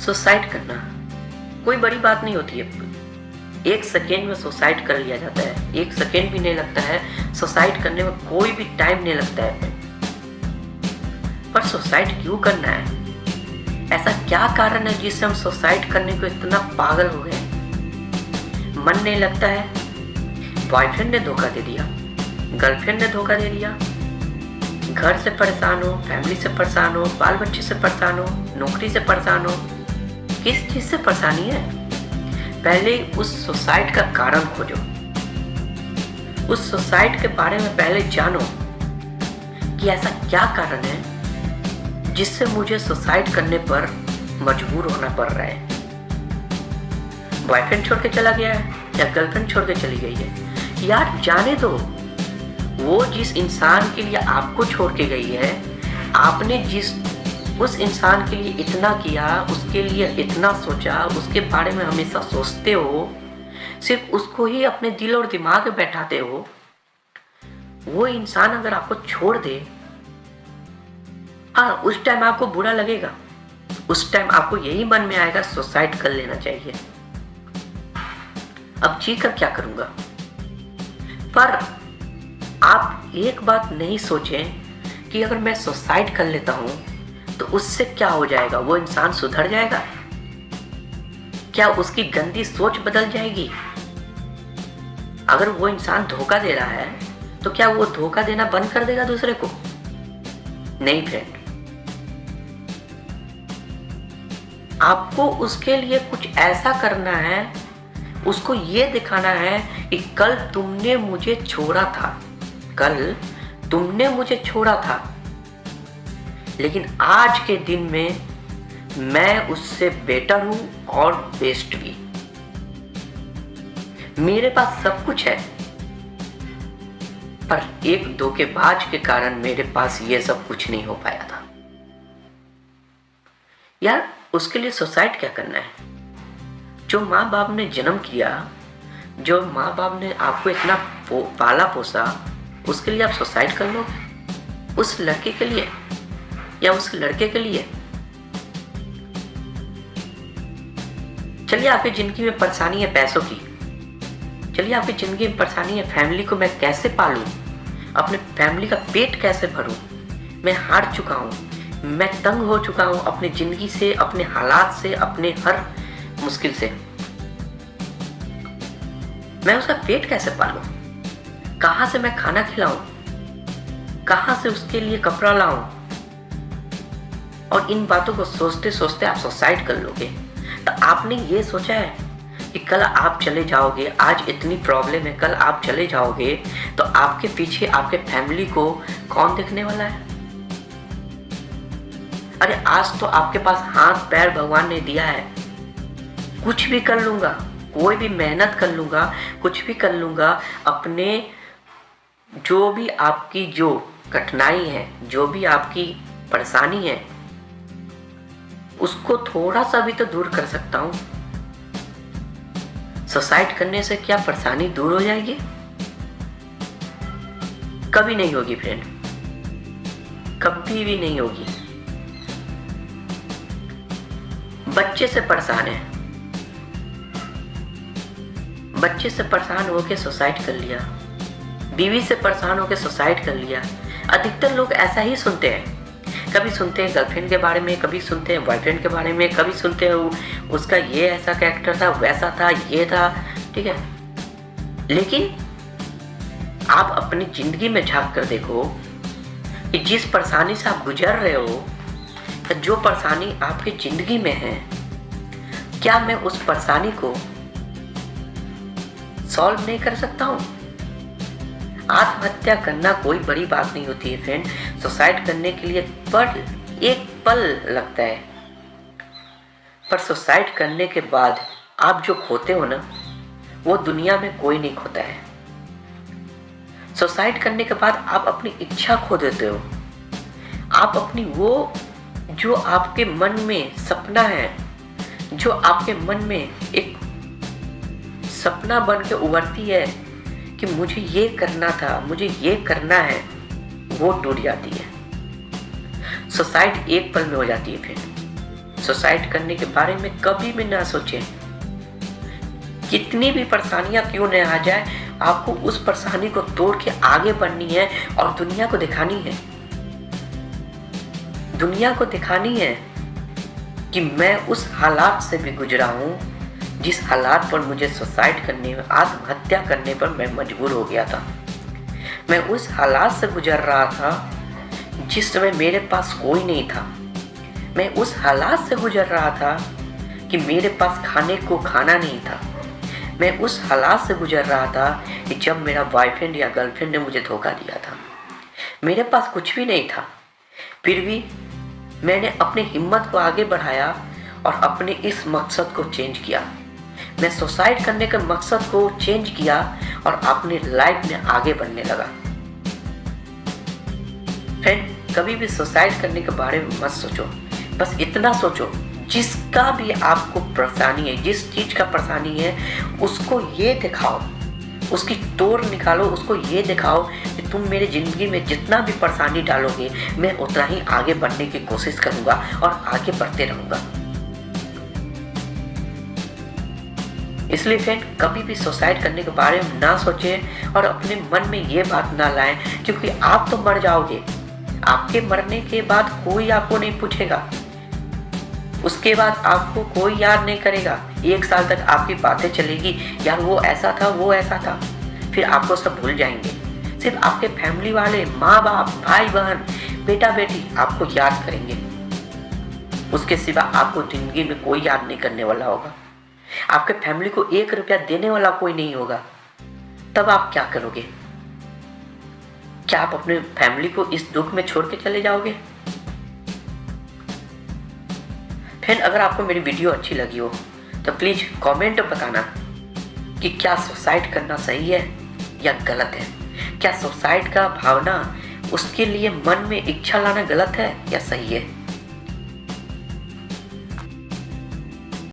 Suicide करना कोई बड़ी बात नहीं होती है। 1 सेकेंड में सुसाइड कर लिया जाता है, 1 सेकेंड भी नहीं लगता है। सुसाइड करने में कोई भी टाइम नहीं लगता है। पर सुसाइड क्यों करना है? ऐसा क्या कारण है जिससे हम सुसाइड करने को इतना पागल हो गए? मन नहीं लगता है, बॉयफ्रेंड ने धोखा दे दिया, गर्लफ्रेंड ने धोखा दे दिया, घर से परेशान हो, फैमिली से परेशान हो, बाल बच्चे से परेशान हो, नौकरी से परेशान हो, किस चीज से परेशानी है? पहले उस सुसाइड का कारण खोजो, उस सुसाइड के बारे में पहले जानो कि ऐसा क्या कारण है जिससे मुझे सुसाइड करने पर मजबूर होना पड़ रहा है। बॉयफ्रेंड छोड़ के चला गया है या गर्लफ्रेंड छोड़ के चली गई है, यार जाने दो। वो जिस इंसान के लिए आपको छोड़ के गई है, आपने जिस उस इंसान के लिए इतना किया, उसके लिए इतना सोचा, उसके बारे में हमेशा सोचते हो, सिर्फ उसको ही अपने दिल और दिमाग में बैठाते हो। वो इंसान अगर आपको छोड़ दे, हाँ उस टाइम आपको बुरा लगेगा, उस टाइम आपको यही मन में आएगा सुसाइड कर लेना चाहिए। अब जी कर क्या करूंगा? पर आप एक बात नहीं सोचें कि अगर मैं सुसाइड कर लेता हूं तो उससे क्या हो जाएगा? वो इंसान सुधर जाएगा? क्या उसकी गंदी सोच बदल जाएगी? अगर वो इंसान धोखा दे रहा है तो क्या वो धोखा देना बंद कर देगा दूसरे को? नहीं फ्रेंड, आपको उसके लिए कुछ ऐसा करना है, उसको ये दिखाना है कि कल तुमने मुझे छोड़ा था, कल तुमने मुझे छोड़ा था, लेकिन आज के दिन में मैं उससे बेटर हूं और बेस्ट भी। मेरे पास सब कुछ है, पर एक धोखेबाज के कारण मेरे पास ये सब कुछ नहीं हो पाया था। यार उसके लिए सुसाइड क्या करना है? जो माँ बाप ने जन्म किया, जो माँ बाप ने आपको इतना पाला पोसा, उसके लिए आप सुसाइड कर लोगे? उस लड़के के लिए या उस लड़के के लिए? चलिए आपकी जिंदगी में परेशानी है पैसों की, चलिए आपकी जिंदगी में परेशानी है फैमिली को मैं कैसे पालूं, अपने फैमिली का पेट कैसे भरूं। मैं हार चुका हूं, मैं तंग हो चुका हूं अपनी जिंदगी से, अपने हालात से, अपने हर मुश्किल से। मैं उसका पेट कैसे पालूं? कहां से मैं खाना खिलाऊं? कहां से उसके लिए कपड़ा लाऊं? और इन बातों को सोचते सोचते आप सुसाइड कर लोगे। तो आपने ये सोचा है कि कल आप चले जाओगे, आज इतनी प्रॉब्लम है, कल आप चले जाओगे तो आपके पीछे आपके फैमिली को कौन देखने वाला है? अरे आज तो आपके पास हाथ पैर भगवान ने दिया है, कुछ भी कर लूंगा, कोई भी मेहनत कर लूंगा, कुछ भी कर लूंगा, अपने जो भी आपकी जो कठिनाई है, जो भी आपकी परेशानी है, उसको थोड़ा सा भी तो दूर कर सकता हूं। सुसाइड करने से क्या परेशानी दूर हो जाएगी? कभी नहीं होगी फ्रेंड, कभी भी नहीं होगी। बच्चे से परेशान है, बच्चे से परेशान होकर सुसाइड कर लिया, बीवी से परेशान होकर सुसाइड कर लिया। अधिकतर लोग ऐसा ही सुनते हैं, कभी सुनते हैं गर्लफ्रेंड के बारे में, कभी सुनते हैं बॉयफ्रेंड के बारे में, कभी सुनते हैं उसका ये ऐसा कैरेक्टर था, वैसा था, ये था, ठीक है। लेकिन आप अपनी जिंदगी में झांक कर देखो कि जिस परेशानी से आप गुजर रहे हो, जो परेशानी आपकी जिंदगी में है, क्या मैं उस परेशानी को सॉल्व नहीं कर सकता हूं? आत्महत्या करना कोई बड़ी बात नहीं होती है फ्रेंड। सुसाइड करने के लिए एक पल लगता है, पर सुसाइड करने के बाद आप जो खोते हो ना, वो दुनिया में कोई नहीं खोता है। सुसाइड करने के बाद आप अपनी इच्छा खो देते हो, आप अपनी वो जो आपके मन में सपना है, जो आपके मन में एक सपना बन के उभरती है कि मुझे ये करना था, मुझे ये करना है, वो टूट जाती है। सुसाइड एक पल में हो जाती है फिर। सुसाइड करने के बारे में कभी भी ना सोचें। कितनी भी परेशानियां क्यों न आ जाए, आपको उस परेशानी को तोड़ के आगे बढ़नी है और दुनिया को दिखानी है, दुनिया को दिखानी है कि मैं उस हालात से भी गुजरा हूँ जिस हालात पर मुझे सुसाइड करने में, आत्महत्या करने पर मैं मजबूर हो गया था। मैं उस हालात से गुजर रहा था जिस समय मेरे पास कोई नहीं था। मैं उस हालात से गुजर रहा था कि मेरे पास खाने को खाना नहीं था। मैं उस हालात से गुजर रहा था कि जब मेरा बॉयफ्रेंड या गर्लफ्रेंड ने मुझे धोखा दिया था। मेरे पास कुछ भी नहीं था, फिर भी मैंने अपनी हिम्मत को आगे बढ़ाया और अपने इस मकसद को चेंज किया। मैं सुसाइड करने के मकसद को चेंज किया और अपनी लाइफ में आगे बढ़ने लगा। फ्रेंड, कभी भी सुसाइड करने के बारे में मत सोचो। बस इतना सोचो, जिसका भी आपको परेशानी है, जिस चीज़ का परेशानी है, उसको ये दिखाओ, उसकी तोड़ निकालो, उसको ये दिखाओ कि तुम मेरे ज़िंदगी में जितना भी परेशानी डालोगे, मैं उतना ही आगे बढ़ने की कोशिश करूँगा और आगे बढ़ते रहूँगा। इसलिए फ्रेंड, कभी भी सुसाइड करने के बारे में ना सोचें और अपने मन में ये बात ना लाएं, क्योंकि आप तो मर जाओगे। आपके मरने के बाद कोई आपको नहीं पूछेगा, उसके बाद आपको कोई याद नहीं करेगा। 1 साल तक आपकी बातें चलेगी, यार वो ऐसा था, वो ऐसा था, फिर आपको सब भूल जाएंगे। सिर्फ आपके फैमिली वाले, माँ बाप, भाई बहन, बेटा बेटी आपको याद करेंगे। उसके सिवा आपको जिंदगी में कोई याद नहीं करने वाला होगा। आपके फैमिली को 1 रुपया देने वाला कोई नहीं होगा। तब आप क्या करोगे? क्या आप अपने फैमिली को इस दुख में छोड़ के चले जाओगे? फ्रेंड, अगर आपको मेरी वीडियो अच्छी लगी हो तो प्लीज़ कमेंट बताना कि क्या सुसाइड करना सही है या गलत है। क्या सुसाइड का भावना, उसके लिए मन में इच्छा लाना गलत है या सही है।